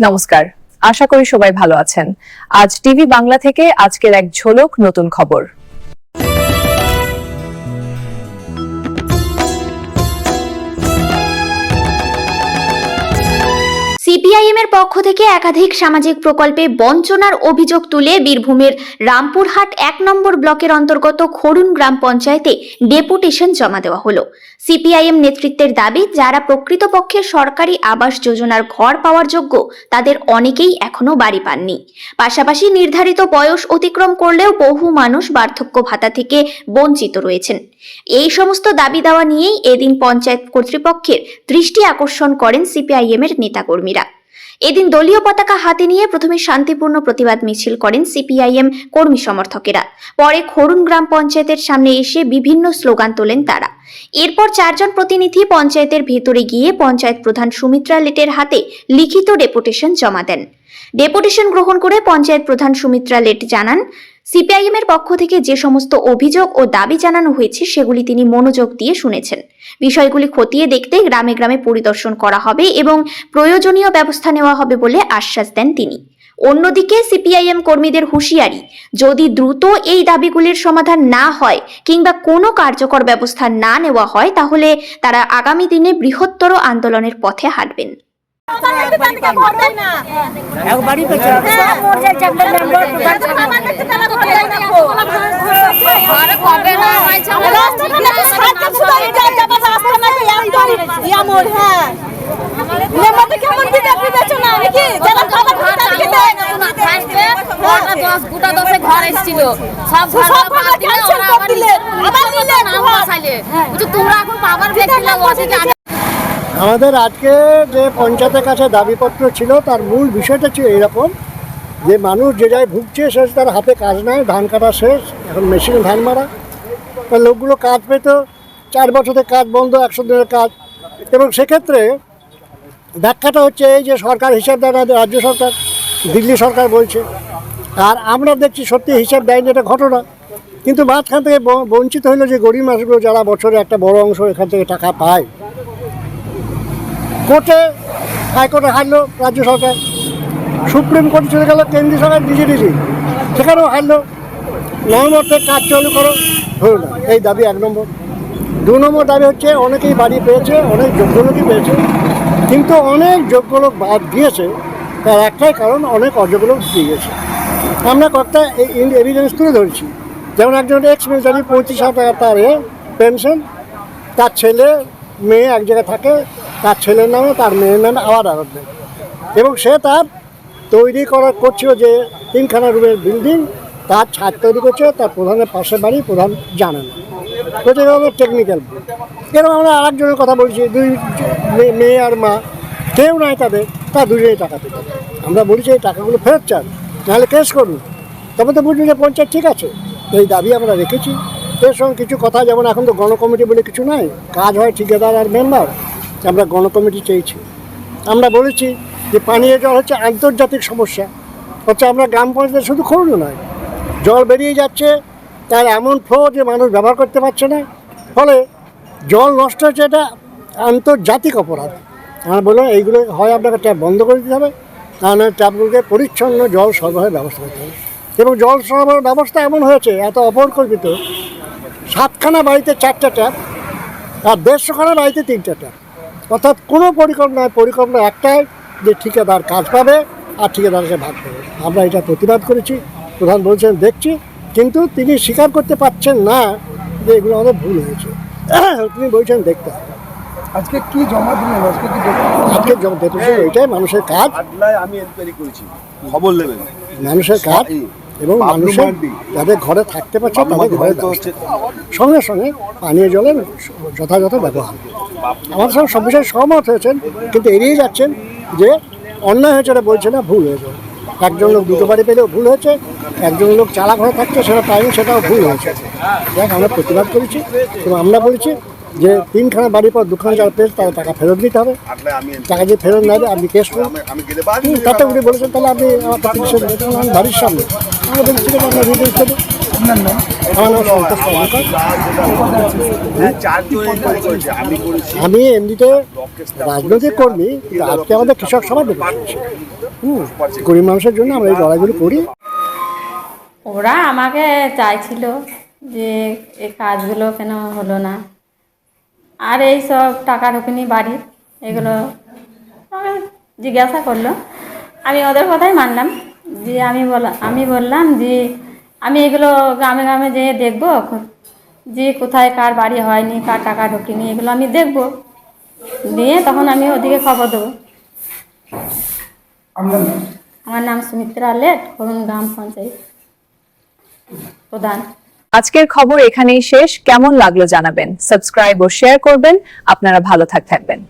নমস্কার, আশা করি সবাই ভালো আছেন। আজ টিভি বাংলা থেকে আজকের এক ঝলক নতুন খবর। সিপিআইএম এর পক্ষ থেকে একাধিক সামাজিক প্রকল্পে বঞ্চনার অভিযোগ তুলে বীরভূমের রামপুরহাট ১ নম্বর ব্লকের অন্তর্গত খড়ুন গ্রাম পঞ্চায়েতে ডেপুটেশন জমা দেওয়া হলো। সিপিআইএম নেতৃত্বের দাবি, যারা প্রকৃতপক্ষে সরকারি আবাস যোজনার ঘর পাওয়ার যোগ্য তাদের অনেকেই এখনো বাড়ি পাননি। পাশাপাশি নির্ধারিত বয়স অতিক্রম করলেও বহু মানুষ বার্ধক্য ভাতা থেকে বঞ্চিত রয়েছেন। এই সমস্ত দাবি দেওয়া নিয়েই এদিন পঞ্চায়েত কর্তৃপক্ষের দৃষ্টি আকর্ষণ করেন সিপিআইএম এর নেতাকর্মীরা। এদিন দলীয় পতাকা হাতে নিয়ে প্রথমে শান্তিপূর্ণ প্রতিবাদ মিছিল করেন সিপিআইএম কর্মী সমর্থকেরা। পরে খড়ুন গ্রাম পঞ্চায়েতের সামনে এসে বিভিন্ন স্লোগান তোলেন তারা। এরপর ৪ জন প্রতিনিধি পঞ্চায়েতের ভেতরে গিয়ে পঞ্চায়েত প্রধান সুমিত্রা লেটের হাতে লিখিত ডেপুটেশন জমা দেন। ডেপুটেশন গ্রহণ করে পঞ্চায়েত প্রধান সুমিত্রা লেট জানান, সিপিআইএম এর পক্ষ থেকে যে সমস্ত অভিযোগ ও দাবি জানানো হয়েছে সেগুলি তিনি মনোযোগ দিয়ে শুনেছেন। বিষয়গুলি খতিয়ে দেখতে গ্রামে গ্রামে পরিদর্শন করা হবে এবং প্রয়োজনীয় ব্যবস্থা নেওয়া হবে বলে আশ্বাস দেন তিনি। অন্যদিকে সিপিআইএম কর্মীদের হুঁশিয়ারি, যদি দ্রুত এই দাবিগুলির সমাধান না হয় কিংবা কোনো কার্যকর ব্যবস্থা না নেওয়া হয় তাহলে তারা আগামী দিনে বৃহত্তর আন্দোলনের পথে হাঁটবেন। আমাদের আজকে যে পঞ্চায়েতের কাছে দাবিপত্র ছিল তার মূল বিষয়টা ছিল এরকম যে মানুষ যে জায়গায় ভুগছে শেষ, তার হাতে কাজ নাই, ধান কাটা শেষ, এখন মেশিনে ধান মারা, তার লোকগুলো কাজ পেত, 4 বছরের কাজ বন্ধ, 100 দিনের কাজ। এবং সেক্ষেত্রে ব্যাখ্যাটা হচ্ছে এই যে সরকার হিসাব দেয় না, রাজ্য সরকার, দিল্লি সরকার বলছে, আর আমরা দেখছি সত্যি হিসাব দেয়নি, এটা ঘটনা। কিন্তু মাঝখান থেকে বঞ্চিত হইলো যে গরিব মানুষগুলো যারা বছরে একটা বড় অংশ এখান থেকে টাকা পায়। কোর্টে, হাইকোর্টে হারলো রাজ্য সরকার, সুপ্রিম কোর্টে চলে গেল কেন্দ্রীয় সরকার ডিজি, সেখানেও হারলো। নভেম্বর থেকে কাজ চালু করো, হলো না। এই দাবি 1 নম্বর। 2 নম্বর দাবি হচ্ছে অনেকেই বাড়ি পেয়েছে, অনেক যোগ্য লোকই পেয়েছে, কিন্তু অনেক যোগ্য লোক বাদ দিয়েছে। তার একটাই কারণ, অনেক অযোগ্য লোক দিয়ে গেছে। আমরা কয়েকটা এভিডেন্স তুলে ধরেছি। যেমন একজন এক্স মিলিটারি 35,000 টাকা তার পেনশন, তার ছেলে মেয়ে এক জায়গায় থাকে, তার ছেলের নামে তার মেয়ের নামে আবার নেই, এবং সে তার তৈরি করছিল যে 3খানা রুমের বিল্ডিং, তার ছাদ তৈরি করছে, তার প্রধানের পাশে বাড়ি, প্রধান জানে না, ওইটা আমাদের টেকনিক্যাল ভুল। এরকম আমরা আরেকজনের কথা বলছি, 2 মেয়ে আর মা, কেউ নাই তাদের, তার দুজনেই টাকা পেত। আমরা বলছি এই টাকাগুলো ফেরত চান, নাহলে কেস করুন, তবে তো বুঝলি যে পঞ্চায়েত ঠিক আছে। এই দাবি আমরা রেখেছি। এর সঙ্গে কিছু কথা, যেমন এখন তো গণকমিটি বলে কিছু নাই, কাজ হয় ঠিকাদার আর মেম্বার, আমরা গণকমিটি চেয়েছি। আমরা বলেছি যে পানীয় জল হচ্ছে আন্তর্জাতিক সমস্যা, হচ্ছে আমরা গ্রাম পঞ্চায়েত শুধু খড়ুন নয়, জল বেরিয়ে যাচ্ছে, তার এমন ফ্লো যে মানুষ ব্যবহার করতে পারছে না, ফলে জল নষ্ট হচ্ছে, এটা আন্তর্জাতিক অপরাধ। আমরা বললাম এইগুলো হয় আপনাকে ট্যাপ বন্ধ করে দিতে হবে, তাহলে ট্যাপগুলোকে পরিচ্ছন্ন জল সরবরাহের ব্যবস্থা করতে হবে। এবং জল সরবরাহের ব্যবস্থা এমন হয়েছে এত অপরিকল্পিত, 7খানা বাড়িতে 4টা ট্যাপ আর 150খানা বাড়িতে 3টা ট্যাপ, অর্থাৎ কোনো পরিকল্পনা একটাই যে ঠিকাদার কাজ পাবে আর ঠিকাদারকে ভাগ পাবে। আমরা এটা প্রতিবাদ করেছি, প্রধান বলছেন দেখছি, কিন্তু তিনি স্বীকার করতে পারছেন না যে এগুলো আমাদের ভুল হয়েছে। তিনি বলছেন দেখতে হবে। আজকে কি জমা দিলেন? আজকে ডেপুটেশন এটাই মানুষের কাজ, আমি এনকোয়ারি করেছি, খবর নেবেন মানুষের কাজ, এবং মানুষের যাদের ঘরে থাকতে পারছে তাদের ঘরে সঙ্গে সঙ্গে পানীয় জলের যথাযথ ব্যবহার। আমার সঙ্গে সব বিষয়ে সহমত হয়েছেন, কিন্তু এড়িয়ে যাচ্ছেন যে অন্যায় হয়েছে এটা বলছে না, ভুল হয়েছে। একজন লোক 2টো বাড়ি পেলেও ভুল হয়েছে, একজন লোক চালা ঘরে থাকছে সেটা পায়নি, সেটাও ভুল হয়েছে। দেখ, আমরা প্রতিবাদ করেছি এবং আমরা বলেছি যে 3খানা বাড়ির পর 2খানা যারা পেয়েছে তাদের টাকা ফেরত দিতে হবে। টাকা যদি ফেরত না দেয় আপনি কেস করুন। তাতে উনি বলেছেন তাহলে আপনি আমার বাড়ির সামনে, আমরা বলছি আমরা রিলিজ দেবো। আপনার নাম? আমার নাম সন্তোষ কর্মকার। হ্যাঁ, 4 জন এনকোয়ারি করেছে, আমি করেছি। আমি এমনিতে রাজনৈতিক কর্মী, কিন্তু আজকে আমাদের কৃষক সভা ডেপুটেশন। গরিব মানুষের জন্য আমরা এই লড়াইগুলো করি। ওরা আমাকে চাইছিল যে এই কাজগুলো কেন হলো না, আর এই সব টাকা ঢোকেনি বাড়ি, এগুলো আমাকে জিজ্ঞাসা করলো। আমি ওদের কথাই মানলাম, যে আমি বললাম যে আমি এগুলো গ্রামে গ্রামে যেয়ে দেখবো, যে কোথায় কার বাড়ি হয়নি, কার টাকা ঢোকেনি, এগুলো আমি দেখবো, দিয়ে তখন আমি ওদিকে খবর দেবো। আমার নাম সুমিত্রা লেট, করুন গ্রাম পঞ্চায়েত প্রধান। আজকের খবর এখানেই শেষ। কেমন লাগলো জানাবেন, সাবস্ক্রাইব ও শেয়ার করবেন। আপনারা ভালো থাকবেন।